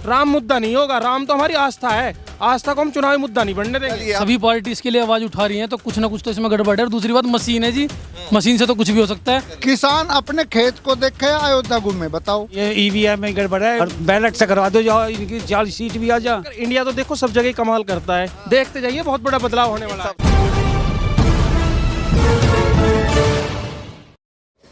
राम मुद्दा नहीं होगा। राम तो हमारी आस्था है, आस्था को हम चुनावी मुद्दा नहीं बनने देंगे। सभी पार्टी इसके लिए आवाज उठा रही हैं, तो कुछ ना कुछ तो इसमें गड़बड़ है। और दूसरी बात मशीन है जी, मशीन से तो कुछ भी हो सकता है। किसान अपने खेत को देखे अयोध्या घूमे, बताओ। ये ईवीएम में गड़बड़ है और बैलेट से करवा दो, जाओ इनकी 40 सीट भी आ जा। इंडिया तो देखो सब जगह कमाल करता है, देखते जाइए बहुत बड़ा बदलाव होने वाला है।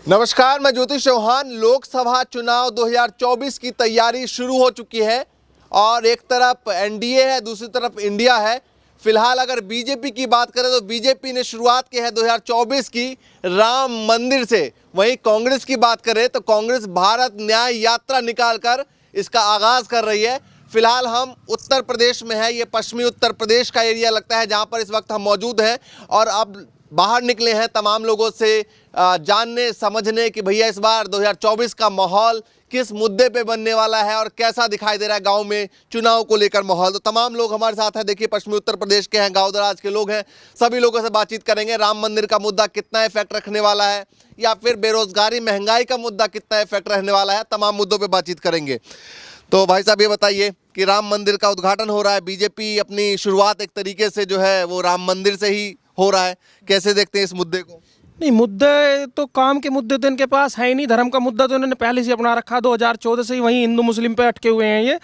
नमस्कार, मैं ज्योतिष चौहान। लोकसभा चुनाव 2024 की तैयारी शुरू हो चुकी है और एक तरफ एनडीए है, दूसरी तरफ इंडिया है। फिलहाल अगर बीजेपी की बात करें तो बीजेपी ने शुरुआत की है 2024 की राम मंदिर से। वहीं कांग्रेस की बात करें तो कांग्रेस भारत न्याय यात्रा निकालकर इसका आगाज कर रही है। फिलहाल हम उत्तर प्रदेश में है, ये पश्चिमी उत्तर प्रदेश का एरिया लगता है जहां पर इस वक्त हम मौजूद हैं और अब बाहर निकले हैं तमाम लोगों से जानने समझने कि भैया इस बार 2024 का माहौल किस मुद्दे पे बनने वाला है और कैसा दिखाई दे रहा है गांव में चुनाव को लेकर माहौल। तो तमाम लोग हमारे साथ हैं। देखिए, पश्चिमी उत्तर प्रदेश के हैं, गांव दराज के लोग हैं, सभी लोगों से बातचीत करेंगे। राम मंदिर का मुद्दा कितना इफेक्ट रखने वाला है या फिर बेरोजगारी महंगाई का मुद्दा कितना इफेक्ट रहने वाला है, तमाम मुद्दों पर बातचीत करेंगे। तो भाई साहब ये बताइए कि राम मंदिर का उद्घाटन हो रहा है, बीजेपी अपनी शुरुआत एक तरीके से जो है वो राम मंदिर से ही हो रहा है, कैसे देखते हैं इस मुद्दे को? नहीं, मुद्दे तो काम के मुद्दे तो इनके पास है ही नहीं। धर्म का मुद्दा तो इन्होंने पहले से अपना रखा, 2014 से ही वहीं हिंदू मुस्लिम पे अटके हुए हैं ये।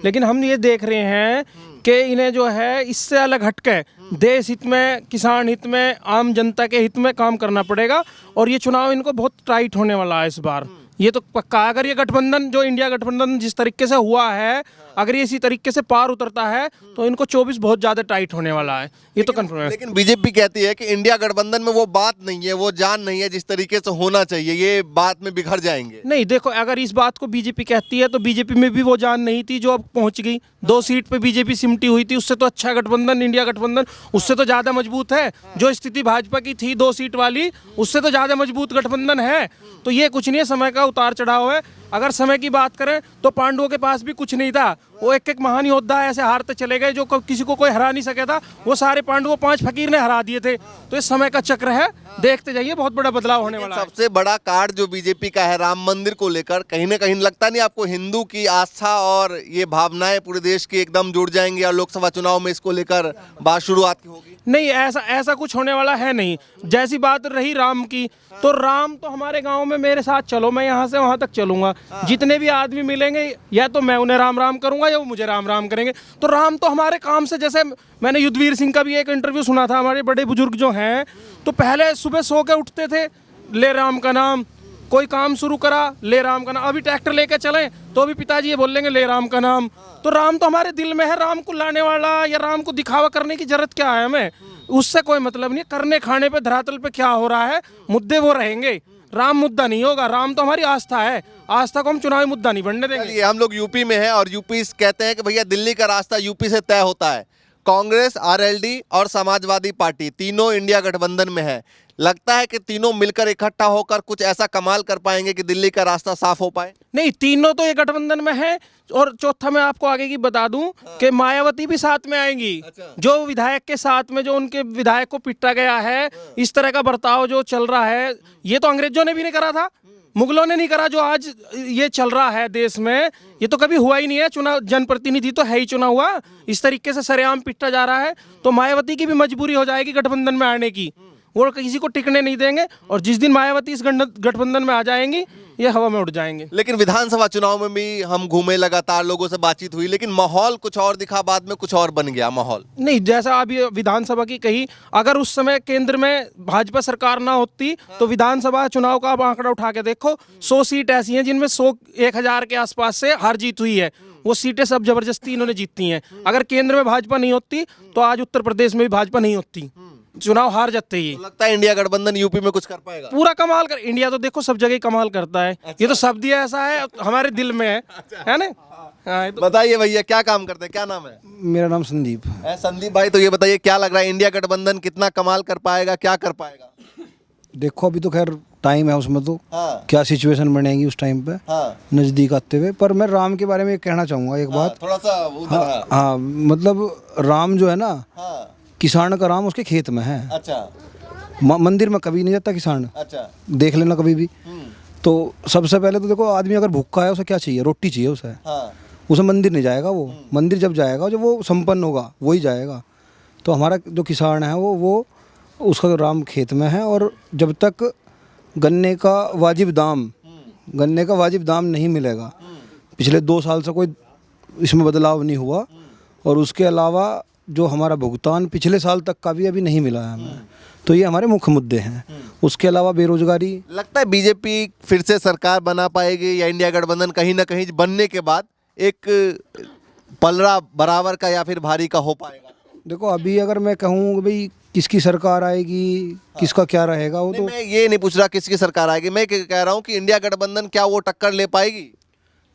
लेकिन हम ये देख रहे हैं कि इन्हें जो है इससे अलग हटके देश हित में, किसान हित में, आम जनता के हित में काम करना पड़ेगा। और ये चुनाव इनको बहुत टाइट होने वाला है इस बार, ये तो पक्का। अगर ये गठबंधन जो इंडिया गठबंधन जिस तरीके से हुआ है, अगर ये इसी तरीके से पार उतरता है तो इनको 24 बहुत ज्यादा टाइट होने वाला है, ये तो कंफर्म है। लेकिन बीजेपी कहती है कि इंडिया गठबंधन में वो बात नहीं है, वो जान नहीं है जिस तरीके से होना चाहिए, ये बात में बिखर जाएंगे। नहीं, देखो, अगर इस बात को बीजेपी कहती है तो बीजेपी में भी वो जान नहीं थी जो अब पहुंच गई। 2 सीट पे बीजेपी सिमटी हुई थी, उससे तो अच्छा गठबंधन इंडिया गठबंधन उससे तो ज्यादा मजबूत है। जो स्थिति भाजपा की थी 2 सीट वाली, उससे तो ज्यादा मजबूत गठबंधन है। तो ये कुछ नहीं है, समय का उतार चढ़ाव है। अगर समय की बात करें तो पांडवों के पास भी कुछ नहीं था, वो एक एक महान योद्धा ऐसे हारते चले गए जो किसी को कोई हरा नहीं सके था। वो सारे पांडवों 5 फकीर ने हरा दिए थे। तो ये समय का चक्र है, देखते जाइए बहुत बड़ा बदलाव होने वाला है। सबसे बड़ा कार्ड जो बीजेपी का है राम मंदिर को लेकर, कहीं ना कहीं लगता नहीं आपको हिंदू की आस्था और ये भावनाएं पूरे देश की एकदम जुड़ जाएंगी और लोकसभा चुनाव में इसको लेकर बात शुरुआत की होगी? नहीं, ऐसा कुछ होने वाला है नहीं। जैसी बात रही राम की, तो राम तो हमारे गांव में मेरे साथ चलो, मैं यहाँ से वहाँ तक चलूंगा। जितने भी आदमी मिलेंगे या तो मैं उन्हें राम राम करूंगा या वो मुझे राम राम करेंगे। तो राम तो हमारे काम से, जैसे मैंने युद्धवीर सिंह का भी एक इंटरव्यू सुना था, हमारे बड़े बुजुर्ग जो हैं तो पहले सुबह सो के उठते थे, ले राम का नाम, कोई काम शुरू करा ले राम का नाम। अभी ट्रैक्टर लेके चले तो भी पिताजी ये बोल लेंगे ले राम का नाम। तो राम तो हमारे दिल में है। राम को लाने वाला या राम को दिखावा करने की जरूरत क्या है हमें? उससे कोई मतलब नहीं। करने खाने पे धरातल पे क्या हो रहा है, मुद्दे वो रहेंगे। राम मुद्दा नहीं होगा। राम तो हमारी आस्था है, आस्था को हम चुनावी मुद्दा नहीं बनने देंगे। हम लोग यूपी में हैं और यूपी कहते हैं कि भैया दिल्ली का रास्ता यूपी से तय होता है। कांग्रेस, आरएलडी और समाजवादी पार्टी तीनों इंडिया गठबंधन में है। लगता है कि तीनों मिलकर इकट्ठा होकर कुछ ऐसा कमाल कर पाएंगे कि दिल्ली का रास्ता साफ हो पाए? नहीं, तीनों तो ये गठबंधन में है। और चौथा मैं आपको आगे की बता दूं कि मायावती भी साथ में आएंगी। जो विधायक के साथ में जो उनके विधायक को पिटा गया है, इस तरह का बर्ताव जो चल रहा है, ये तो अंग्रेजों ने भी नहीं करा था, मुगलों ने नहीं करा। जो आज ये चल रहा है देश में, ये तो कभी हुआ ही नहीं है। चुनाव जनप्रतिनिधि तो है ही चुना हुआ, इस तरीके से सरेआम पिटा जा रहा है। तो मायावती की भी मजबूरी हो जाएगी गठबंधन में आने की, वो किसी को टिकने नहीं देंगे। और जिस दिन मायावती इस गठबंधन में आ जाएंगी, ये हवा में उड़ जाएंगे। लेकिन विधानसभा चुनाव में भी हम घूमे, लगातार लोगों से बातचीत हुई, लेकिन माहौल कुछ और दिखा, बाद में कुछ और बन गया माहौल। नहीं, जैसा अभी विधानसभा की कही, अगर उस समय केंद्र में भाजपा सरकार ना होती तो विधानसभा चुनाव का आप आंकड़ा उठा के देखो, 100 सीट ऐसी हैं जिनमें 100-1000 के आसपास से हार जीत हुई है। वो सीटें सब जबरदस्ती इन्होंने जीती हैं। अगर केंद्र में भाजपा नहीं होती तो आज उत्तर प्रदेश में भी भाजपा नहीं होती, चुनाव हार जाते ही। तो लगता है इंडिया गठबंधन यूपी में कुछ कर पाएगा? पूरा कमाल कर। इंडिया तो देखो सब जगह कमाल करता है। ये तो शब्द ही ऐसा है, हमारे दिल में है ना। हाँ, तो बताइए भैया, क्या काम करते हैं, क्या नाम है? मेरा नाम संदीप है। संदीप भाई, तो ये बताइए क्या लग रहा है, इंडिया गठबंधन कितना कमाल कर पाएगा, क्या कर पाएगा? देखो अभी तो खैर टाइम है उसमें, तो क्या सिचुएशन बनेगी उस टाइम पे नजदीक आते हुए। पर मैं राम के बारे में कहना चाहूंगा एक बात, थोड़ा सा उधर। हाँ, मतलब राम जो है ना, किसान का राम उसके खेत में है। अच्छा। मंदिर में कभी नहीं जाता किसान। अच्छा। देख लेना कभी भी। तो सबसे पहले तो देखो, आदमी अगर भूखा है उसे क्या चाहिए? रोटी चाहिए उसे। उसमें मंदिर नहीं जाएगा। वो मंदिर जब जाएगा, जब वो संपन्न होगा वही जाएगा। तो हमारा जो किसान है वो उसका राम खेत में है, और जब तक गन्ने का वाजिब दाम नहीं मिलेगा, पिछले 2 साल से कोई इसमें बदलाव नहीं हुआ, और उसके अलावा जो हमारा भुगतान पिछले साल तक का भी अभी नहीं मिला है हमें। तो ये हमारे मुख्य मुद्दे हैं। उसके अलावा बेरोजगारी। लगता है बीजेपी फिर से सरकार बना पाएगी, या इंडिया गठबंधन कहीं ना कहीं बनने के बाद एक पलड़ा बराबर का या फिर भारी का हो पाएगा? देखो, अभी अगर मैं कहूँ कि भाई किसकी सरकार आएगी, किसका क्या रहेगा, वो नहीं, तो मैं ये नहीं पूछ रहा किसकी सरकार आएगी, मैं कह रहा हूँ कि इंडिया गठबंधन क्या वो टक्कर ले पाएगी?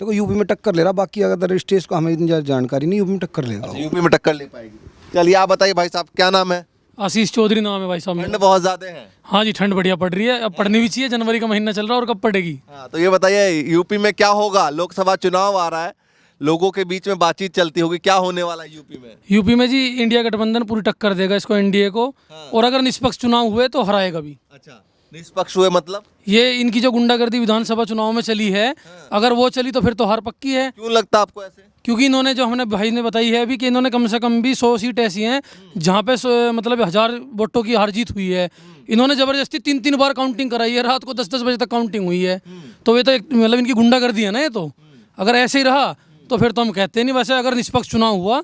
देखो, यूपी में टक्कर ले रहा, बाकी अगर स्टेट्स को हमें इतनी ज़्यादा जानकारी नहीं, यूपी में टक्कर लेगा वो। यूपी में टक्कर ले पाएगी। चलिए आप बताइए भाई साहब, क्या नाम है? आशीष चौधरी नाम है भाई साहब मेरा। ठंड बहुत ज्यादा है। हाँ जी, ठंड बढ़िया पड़ रही है, अब पड़नी भी चाहिए, जनवरी का महीना चल रहा है और कब पड़ेगी। हाँ, तो ये बताइए यूपी में क्या होगा? लोकसभा चुनाव आ रहा है, लोगों के बीच में बातचीत चलती होगी, क्या होने वाला है यूपी में? यूपी में जी इंडिया गठबंधन पूरी टक्कर देगा इसको, एनडीए को, और अगर निष्पक्ष चुनाव हुए तो हराएगा भी। अच्छा, निष्पक्ष हुए मतलब? ये इनकी जो गुंडागर्दी विधानसभा चुनाव में चली है, अगर वो चली तो फिर तो हार पक्की है। क्यों लगता है आपको ऐसे? क्योंकि इन्होंने, जो हमने भाई ने बताई है अभी, कि इन्होंने कम से कम भी 100 सीट ऐसी हैं जहाँ पे मतलब 1000 वोटों की हार जीत हुई है। इन्होंने जबरदस्ती 3-3 बार काउंटिंग कराई है, रात को 10-10 बजे तक काउंटिंग हुई है। तो ये तो मतलब इनकी गुंडागर्दी है ना। ये तो अगर ऐसे ही रहा तो फिर तो हम कहते नहीं। वैसे अगर निष्पक्ष चुनाव हुआ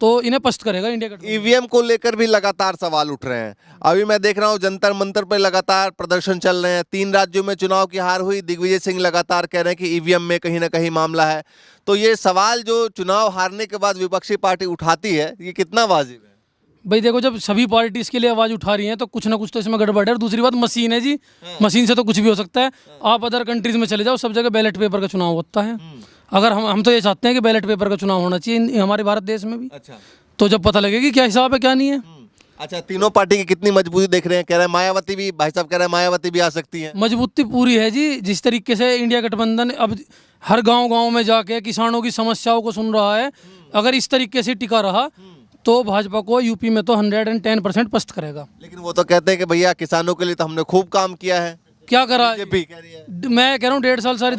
तो इन्हें पस्त करेगा इंडिया गठबंधन। ईवीएम को लेकर भी लगातार सवाल उठ रहे हैं। अभी मैं देख रहा हूँ जंतर मंतर पर लगातार प्रदर्शन चल रहे हैं। 3 राज्यों में चुनाव की हार हुई। दिग्विजय सिंह लगातार कह रहे हैं कि ईवीएम में कहीं ना कहीं मामला है। तो ये सवाल जो चुनाव हारने के बाद विपक्षी पार्टी उठाती है, ये कितना वाजिब है? भाई देखो, जब सभी पार्टी इसके लिए आवाज उठा रही हैं तो कुछ ना कुछ तो इसमें गड़बड़ है। और दूसरी बात, मशीन है जी, मशीन से तो कुछ भी हो सकता है। आप अदर कंट्रीज में चले जाओ, सब जगह बैलेट पेपर का चुनाव होता है। अगर हम तो ये चाहते हैं कि बैलेट पेपर का चुनाव होना चाहिए हमारे भारत देश में भी। अच्छा, तो जब पता लगेगी क्या हिसाब है क्या नहीं है। अच्छा, तीनों पार्टी की कितनी मजबूती देख रहे हैं? कह रहे हैं मायावती भी, भाई साहब कह रहे हैं मायावती भी आ सकती है। मजबूती पूरी है जी। जिस तरीके से इंडिया गठबंधन अब हर गांव में जाके किसानों की समस्याओं को सुन रहा है, अगर इस तरीके से टिका रहा तो भाजपा को यूपी में तो 110% पस्त करेगा। लेकिन वो तो कहते हैं कि भैया किसानों के लिए तो हमने खूब काम किया है। क्या करा? बीजेपी कह रही है। मैं कह रहा हूँ 1.5 साल सारी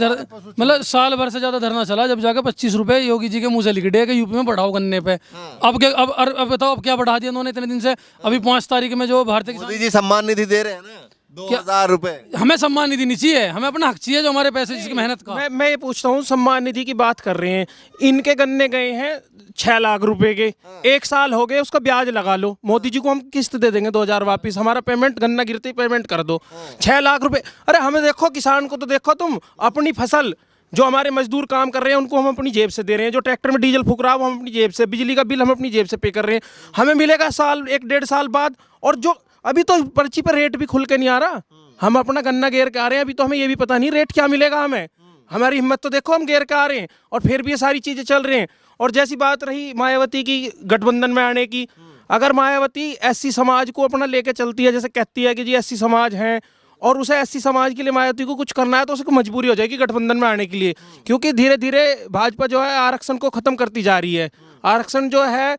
मतलब साल भर से ज्यादा धरना चला, जब जाके 25 रुपए योगी जी के मुंह से लिख दिया कि यूपी में बढ़ाओ गन्ने पे। अब क्या, अब बताओ अब क्या बढ़ा दिया उन्होंने इतने दिन से? अभी 5 तारीख में जो भारतीय मोदी जी सम्मान निधि दे रहे हैं ना, 2000 रुपए। हमें सम्मान निधि नहीं चाहिए, हमें अपना हक चाहिए जो हमारे पैसे जिसकी मेहनत का। मैं ये पूछता हूँ, सम्मान निधि की बात कर रहे हैं, इनके गन्ने गए हैं 6 लाख रुपए के, 1 साल हो गए, उसका ब्याज लगा लो। मोदी जी को हम किस्त दे देंगे 2000 वापिस, हमारा पेमेंट गन्ना गिरते पेमेंट कर दो। 6 लाख रुपए। अरे हमें देखो, किसान को तो देखो तुम, अपनी फसल जो हमारे मजदूर काम कर रहे हैं उनको हम अपनी जेब से दे रहे हैं, जो ट्रैक्टर में डीजल फूक रहा है वो हम अपनी जेब से, बिजली का बिल हम अपनी जेब से पे कर रहे हैं। हमें मिलेगा साल 1-1.5 साल बाद। और जो अभी तो पर्ची पर रेट भी खुल के नहीं आ रहा, हम अपना गन्ना गेर के आ रहे हैं, अभी तो हमें ये भी पता नहीं रेट क्या मिलेगा हमें। हमारी हिम्मत तो देखो, हम गेर के आ रहे हैं और फिर भी ये सारी चीज़ें चल रही हैं। और जैसी बात रही मायावती की गठबंधन में आने की, अगर मायावती एससी समाज को अपना लेके चलती है, जैसे कहती है कि जी एससी समाज हैं, और उसे एससी समाज के लिए मायावती को कुछ करना है, तो उसको मजबूरी हो जाएगी गठबंधन में आने के लिए। क्योंकि धीरे धीरे भाजपा जो है आरक्षण को ख़त्म करती जा रही है। आरक्षण जो है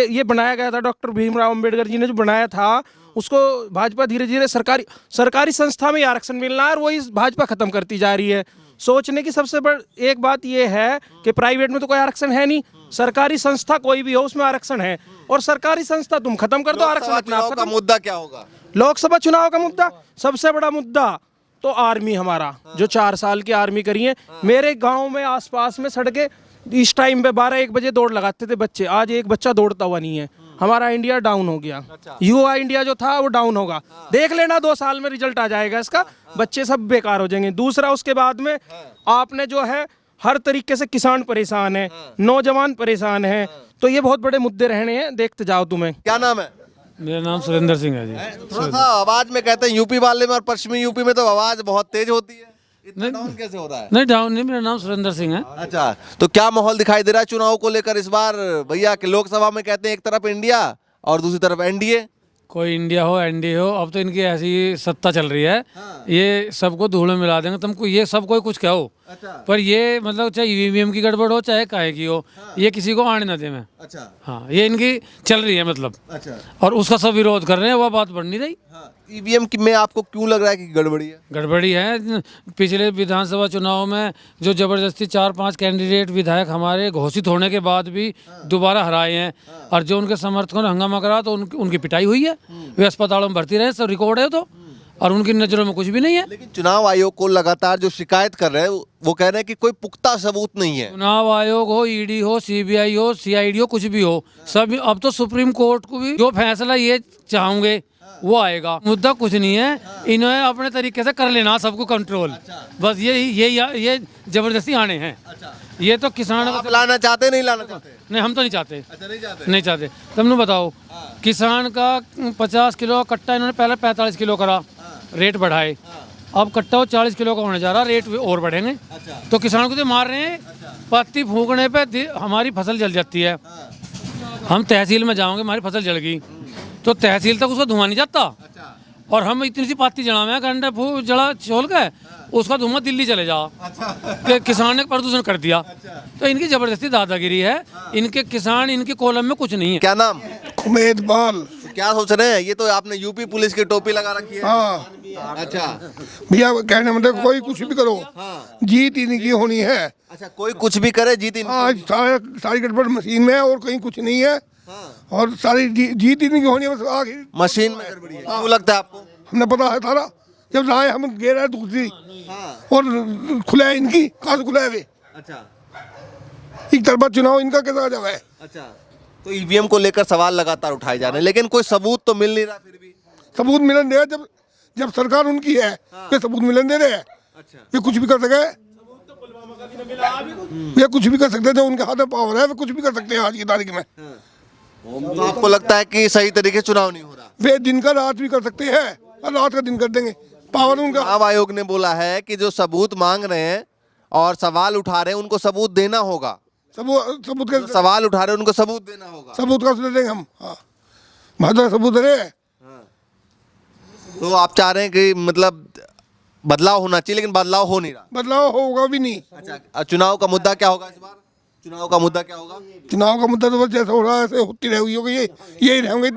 ये बनाया गया था, डॉक्टर भीमराव अम्बेडकर जी ने जो बनाया था, उसको भाजपा धीरे धीरे सरकारी संस्था में आरक्षण मिलना है, और वही भाजपा ख़त्म करती जा रही है। सोचने की सबसे बड़ी एक बात यह है कि प्राइवेट में तो कोई आरक्षण है नहीं, सरकारी संस्था कोई भी हो उसमें आरक्षण है, और सरकारी संस्था तुम खत्म कर दो, आरक्षण अपना का मुद्दा क्या होगा? लोकसभा चुनाव का मुद्दा, सबसे बड़ा मुद्दा तो आर्मी हमारा, जो 4 साल की आर्मी करी है। मेरे गांव में आसपास में सड़कें इस टाइम पे 12-1 बजे दौड़ लगाते थे बच्चे, आज एक बच्चा दौड़ता हुआ नहीं है। हमारा इंडिया डाउन हो गया। युवा इंडिया जो था वो डाउन होगा, देख लेना 2 साल में रिजल्ट आ जाएगा इसका, बच्चे सब बेकार हो जाएंगे। दूसरा, उसके बाद में आपने जो है हर तरीके से किसान परेशान है, नौजवान परेशान है, तो ये बहुत बड़े मुद्दे रहने हैं, देखते जाओ। तुम्हें क्या नाम है? मेरा नाम सुरेंद्र सिंह है जी। थोड़ा सा आवाज में कहते हैं यूपी वाले में और पश्चिमी यूपी में तो आवाज बहुत तेज होती है, इतना डाउन कैसे हो रहा है? नहीं, डाउन नहीं, मेरा नाम सुरेंद्र सिंह है। अच्छा, तो क्या माहौल दिखाई दे रहा है चुनाव को लेकर इस बार भैया? कि लोकसभा में कहते हैं एक तरफ इंडिया और दूसरी तरफ एनडीए। कोई इंडिया हो एनडीए हो, अब तो इनकी ऐसी सत्ता चल रही है। ये सबको धूल में मिला देंगे तुमको, ये सब कोई कुछ कहो। पर ये मतलब चाहे ईवीएम की गड़बड़ हो चाहे काहे की हो, ये किसी को आने ना दे मैं। अच्छा, हाँ, ये इनकी चल रही है मतलब। अच्छा, और उसका सब विरोध कर रहे हैं, वह बात बढ़ नहीं रही। ईवीएम की में आपको क्यों लग रहा है कि गड़बड़ी है? गड़बड़ी है। पिछले विधानसभा चुनाव में जो जबरदस्ती 4-5 कैंडिडेट विधायक हमारे घोषित होने के बाद भी दोबारा हराए हैं, और जो उनके समर्थकों ने हंगामा करा तो उनकी पिटाई हुई है। वे अस्पतालों में भर्ती रहे, सब रिकॉर्ड है तो, और उनकी नज़रों में कुछ भी नहीं है। लेकिन चुनाव आयोग को लगातार जो शिकायत कर रहे हैं वो कह रहे हैं कि कोई पुख्ता सबूत नहीं है। चुनाव आयोग हो, ईडी हो, सीबीआई हो, सीआईडी हो, कुछ भी हो, सब अब तो सुप्रीम कोर्ट को भी जो फैसला ये चाहोगे वो आएगा। मुद्दा कुछ नहीं है, इन्होंने अपने तरीके से कर लेना सबको कंट्रोल, बस ये जबरदस्ती आने हैं। ये तो किसान आप लाना चाहते नहीं लाना चाहते? नहीं, हम तो नहीं चाहते। अच्छा, नहीं चाहते? नहीं चाहते। तुमने बताओ, किसान का 50 किलो का कट्टा इन्होंने पहले 45 किलो करा, रेट बढ़ाए, अब कट्टा 40 किलो का होने जा रहा, रेट और बढ़ेंगे। तो किसान को तो मार रहे हैं। पत्ती फूकने पे हमारी फसल जल जाती है। हम तहसील में जाओगे, हमारी फसल जल गई तो तहसील तक उसका धुआं नहीं जाता, और हम इतनी सी पाती जला में गंडा फूक जला छोल के उसका धुआं दिल्ली चले जा। कि किसान ने प्रदूषण कर दिया। तो इनकी जबरदस्ती दादागिरी है। इनके किसान, इनके कॉलम में कुछ नहीं है। क्या नाम? उमेद बाल। क्या सोच रहे हैं? ये तो आपने यूपी पुलिस की टोपी लगा रखी है। हाँ अच्छा भैया, कहने मतलब कोई कुछ भी करो, जीत इनकी होनी है। अच्छा, कोई कुछ भी करे जीत इनकी। आज सारी गड़बड़ मशीन में है और कहीं कुछ नहीं है, और सारी जीत इनकी होनी है। बस आगे मशीन में गड़बड़ी है। क्यों लगता है आपको? हमने पता है सारा, जब लाए हम गे रहे दूसरी और खुला है इनकी, कहाँ से खुला है वे? अच्छा एक तरफा चुनाव इनका कैसा जब है। अच्छा, तो ईवीएम को लेकर सवाल लगातार उठाए जा रहे हैं, लेकिन कोई सबूत तो मिल नहीं रहा। फिर भी सबूत मिलन दे, जब सरकार उनकी है वे सबूत मिलन दे रहे हैं। अच्छा, वे कुछ भी कर सके, वे कुछ भी कर सकते हैं। जो उनके हाथ में पावर है वे कुछ भी कर सकते हैं आज की तारीख में। तो आपको लगता है कि सही तरीके चुनाव नहीं हो रहा? वे दिन का रात भी कर सकते हैं और रात का दिन कर देंगे, पावर उनका। चुनाव आयोग ने बोला है कि जो सबूत मांग रहे हैं और सवाल उठा रहे हैं उनको सबूत देना होगा। सबूत का सवाल उठा रहे हैं उनको सबूत देना होगा। सबूत का दे देंगे हम। हाँ, महत्व सबूत दे रहे हैं। तो आप चाह रहे हैं कि मतलब बदलाव होना चाहिए, लेकिन बदलाव हो नहीं रहा। बदलाव होगा भी नहीं। अच्छा, चुनाव का मुद्दा क्या होगा इस बार? चुनाव का मुद्दा क्या होगा? चुनाव का मुद्दा तो बस जैसा हो रहा है ऐसे होती रहेगी। यही रहेंगे।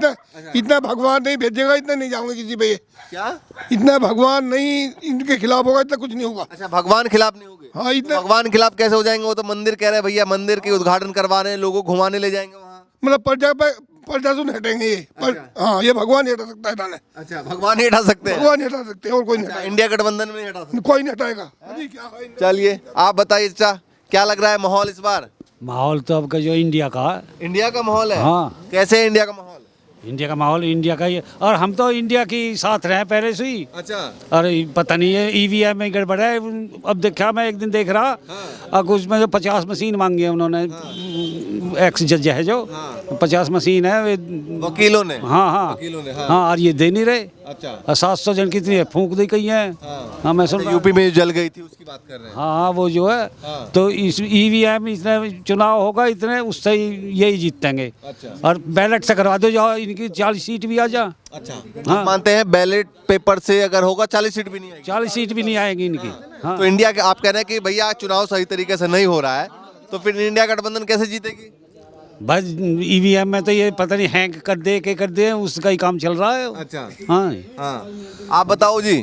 इतना भगवान नहीं भेजेगा, इतना नहीं जाऊंगे किसी पे। क्या इतना भगवान नहीं इनके खिलाफ होगा, इतना कुछ नहीं होगा। अच्छा, भगवान खिलाफ नहीं होंगे? हाँ, इतना भगवान खिलाफ कैसे हो जाएंगे? वो तो मंदिर कह रहे हैं भैया, मंदिर के उद्घाटन करवा रहे हैं, लोगों को घुमाने ले जाएंगे वहाँ। मतलब प्रजा सुन हटेंगे ये। हाँ, ये भगवान ही हटा सकता है हटाने। अच्छा, भगवान ही हटा सकते हैं? भगवान ही हटा सकते हैं और कोई नहीं हटाएगा। इंडिया गठबंधन में नहीं हटा सकते? कोई नहीं हटाएगा। अभी क्या है? चलिए आप बताइए चाचा, क्या लग रहा है माहौल इस बार? माहौल तो अब का जो इंडिया का, इंडिया का माहौल है। हाँ। कैसे है इंडिया का माहौल? इंडिया का माहौल इंडिया का ही, और हम तो इंडिया की साथ रहे पहले से ही। अच्छा, अरे पता नहीं है ईवीएम में गड़बड़ है। अब देखा, मैं एक दिन देख रहा, और उसमें जो 50 मशीन मांगी है उन्होंने, एक्स जज है जो, 50 मशीन है वे वकीलों ने। हाँ हाँ वकीलों ने, हाँ, और ये दे नहीं रहे। अच्छा, और 700 जन कितनी है फूंक दी गई है। हाँ, मैं सुन रहा हूँ। यूपी में जल गई थी उसकी बात कर रहे हैं। हाँ हाँ, वो जो है, तो इस ईवीएम इतने चुनाव होगा इतने, उससे यही जीतेंगे। अच्छा, और बैलेट से करवा दो, जाओ इनकी 40 सीट भी आ जा। अच्छा, आप मानते हैं बैलेट पेपर से अगर होगा 40 सीट भी नहीं आएगी? 40 सीट भी नहीं आएगी इनकी। हाँ, तो इंडिया के आप कह रहे हैं कि भैया चुनाव सही तरीके से नहीं हो रहा है, तो फिर इंडिया गठबंधन कैसे जीतेगी? बस ईवीएम में तो ये पता नहीं हैंग कर दे उसका ही काम चल रहा है। अच्छा, हाँ हाँ, आप बताओ जी,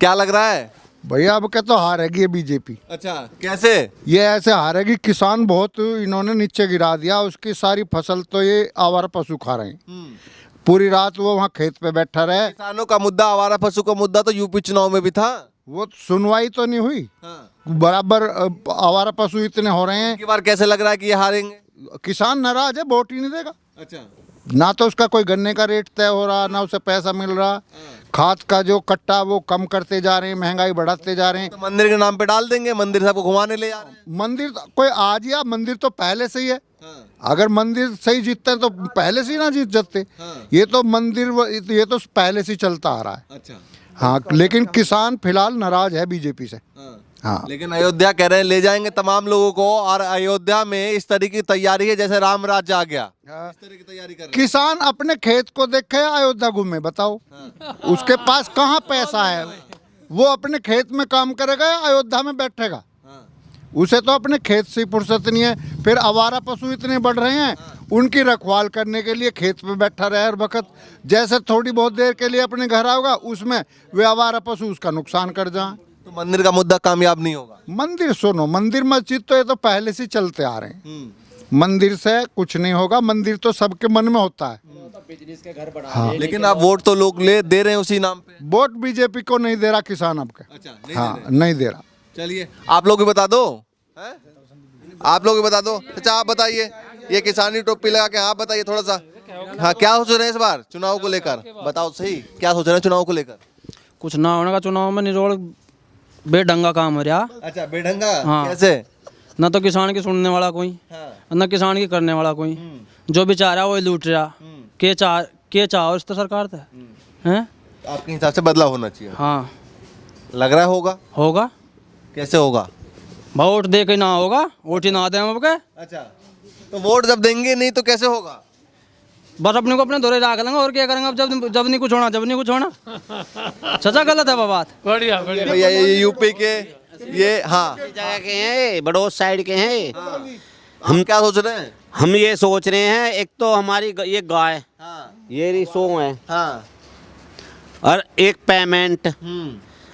क्या लग रहा है? भैया अब क्या तो हारेगी ये बीजेपी। अच्छा, कैसे? ये ऐसे हारेगी, किसान बहुत इन्होंने नीचे गिरा दिया, उसकी सारी फसल तो ये आवारा पशु खा रहे हैं। पूरी रात वो वहाँ खेत पे बैठा रहे। किसानों का मुद्दा, आवारा पशु का मुद्दा तो यूपी चुनाव में भी था। वो सुनवाई तो नहीं हुई। हाँ। बराबर आवारा पशु इतने हो रहे हैं। की बार कैसे लग रहा है कि ये हारेंगे? किसान नाराज है, वोट ही नहीं देगा। अच्छा, ना तो उसका कोई गन्ने का रेट तय हो रहा, ना उसे पैसा मिल रहा। खाद का जो कट्टा वो कम करते जा रहे हैं, महंगाई बढ़ाते जा रहे हैं। तो मंदिर के नाम पे डाल देंगे, मंदिर सबको घुमाने ले जा रहे हैं। मंदिर कोई आज या मंदिर तो पहले से ही है। अगर मंदिर सही जीतते हैं तो पहले से ही ना जीत जाते। ये तो मंदिर ये तो पहले से ही चलता आ रहा है। अच्छा, हाँ, लेकिन किसान फिलहाल नाराज है बीजेपी से। हाँ, लेकिन अयोध्या कह रहे हैं ले जाएंगे तमाम लोगों को, और अयोध्या में इस तरह की तैयारी है जैसे राम राज्य आ गया। इस तरह की तैयारी कर रहे हैं। किसान अपने खेत को देखे अयोध्या घूमे, बताओ उसके पास कहाँ पैसा है? वो अपने खेत में काम करेगा या अयोध्या में बैठेगा? उसे तो अपने खेत से ही फुर्सत नहीं है। फिर आवारा पशु इतने बढ़ रहे हैं, उनकी रखवाल करने के लिए खेत पे बैठा रहे हर वक्त। जैसे थोड़ी बहुत देर के लिए अपने घर आओगा, उसमें वे आवारा पशु उसका नुकसान कर जाए। तो मंदिर का मुद्दा कामयाब नहीं होगा। मंदिर सुनो, मंदिर मस्जिद तो ये तो पहले से चलते आ रहे हैं। मंदिर से कुछ नहीं होगा, मंदिर तो सबके मन में होता है। हाँ। लेकिन आप वोट तो लोग दे रहे हैं उसी नाम पे। वोट बीजेपी को नहीं दे रहा किसान अब के। अच्छा, हाँ, नहीं दे रहा। चलिए आप लोग भी बता दो, हैं? आप लोग भी बता दो। अच्छा आप बताइए, ये किसानी टोपी लगा के आप बताइए थोड़ा सा। हाँ, क्या सोच रहे हैं इस बार चुनाव को लेकर? बताओ सही, क्या सोच रहे हैं चुनाव को लेकर? कुछ ना होने का चुनाव में निरोड़ बेढंगा काम हो रहा। अच्छा, बेढंगा हाँ। कैसे? न तो किसान की सुनने वाला कोई, न किसान की करने वाला कोई। जो बेचारा वही लूट रहा। के चाहो इस तो सरकार था हैं? आपके हिसाब से बदलाव होना चाहिए। हाँ, लग रहा होगा। होगा। कैसे होगा? वोट दे के ना होगा, वोट ही ना दें हम के। अच्छा, तो वोट जब देंगे नहीं तो कैसे होगा? बस अपने को अपने दौरे रख लेंगे और क्या करेंगे। अब जब नहीं कुछ होना, जब नहीं कुछ होना। सचा गलत है बात। बढ़िया भैया ये यूपी के ये, हाँ, जगह के हैं, बड़ौद साइड के हैं। हम क्या सोच रहे हैं? हम ये सोच रहे हैं, एक तो हमारी ये गाय, ये रिसो है, हाँ। और एक पेमेंट,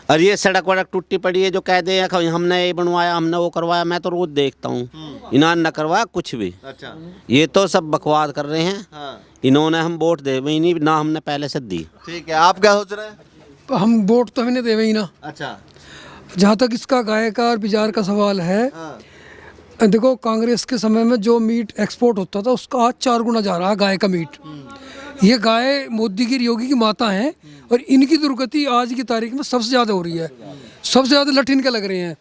और ये सड़क वड़क टूटी पड़ी है जो कह दे हमने ये बनवाया, हमने वो करवाया। मैं तो रोज देखता हूँ, इन्होंने न करवाया कुछ भी। अच्छा, ये तो सब बकवास कर रहे हैं। हाँ। इन्होंने हम वोट दे ही नहीं, ना हमने पहले से दी। ठीक है, आप क्या सोच रहे हैं? हम वोट तो हमने देवे ही ना। अच्छा, जहाँ तक इसका गाय का और बाजार का सवाल है, हाँ। देखो कांग्रेस के समय में जो मीट एक्सपोर्ट होता था उसका आज 4 गुना जा रहा है गाय का मीट। ये गाय मोदी की, योगी की माता हैं और इनकी दुर्गति आज की तारीख में सबसे ज़्यादा हो रही है। सबसे ज़्यादा लठ इनके लग रहे हैं।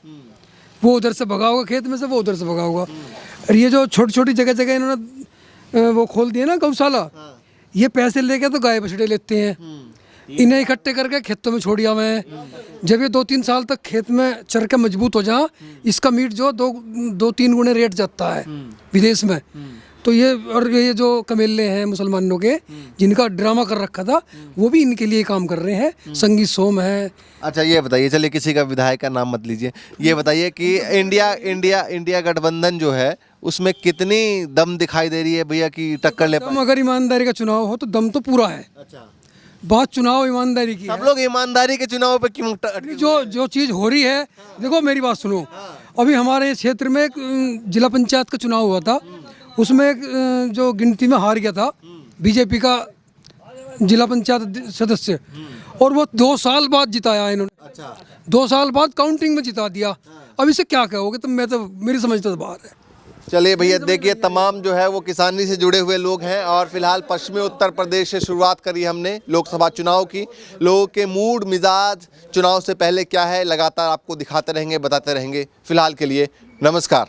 वो उधर से भगा होगा खेत में से, वो उधर से भगा होगा। और ये जो छोटी छोटी जगह जगह इन्होंने वो खोल दिए ना गौशाला, ये पैसे लेके तो गाय बछड़े लेते हैं, इन्हें इकट्ठे करके खेतों में छोड़िया में। जब ये 2-3 साल तक खेत में चर के मजबूत हो जाए, इसका मीट जो 2-3 गुने रेट जाता है विदेश में। तो ये जो कमेले हैं मुसलमानों के, जिनका ड्रामा कर रखा था, वो भी इनके लिए काम कर रहे हैं। संगीत सोम है। अच्छा ये बताइए, चलिए किसी का विधायक का नाम मत लीजिए, ये बताइए कि इंडिया गठबंधन जो है उसमें कितनी दम दिखाई दे रही है भैया कि टक्कर ले पाए? अगर ईमानदारी का चुनाव हो तो दम तो पूरा है। अच्छा, बात चुनाव ईमानदारी की सब लोग ईमानदारी के चुनाव पे क्यों जो चीज़ हो रही है, देखो मेरी बात सुनो। अभी हमारे क्षेत्र में एक जिला पंचायत का चुनाव हुआ था, उसमें एक जो गिनती में हार गया था बीजेपी का जिला पंचायत सदस्य, और वो 2 साल बाद जिताया इन्होंने। अच्छा, 2 साल बाद काउंटिंग में जिता दिया। अब इसे क्या कहोगे? तो मैं तो, मेरी समझ तो बाहर है। चलिए भैया देखिए, तमाम जो है वो किसानी से जुड़े हुए लोग हैं और फिलहाल पश्चिमी उत्तर प्रदेश से शुरुआत करी हमने लोकसभा चुनाव की। लोगों के मूड मिजाज चुनाव से पहले क्या है लगातार आपको दिखाते रहेंगे, बताते रहेंगे। फिलहाल के लिए नमस्कार।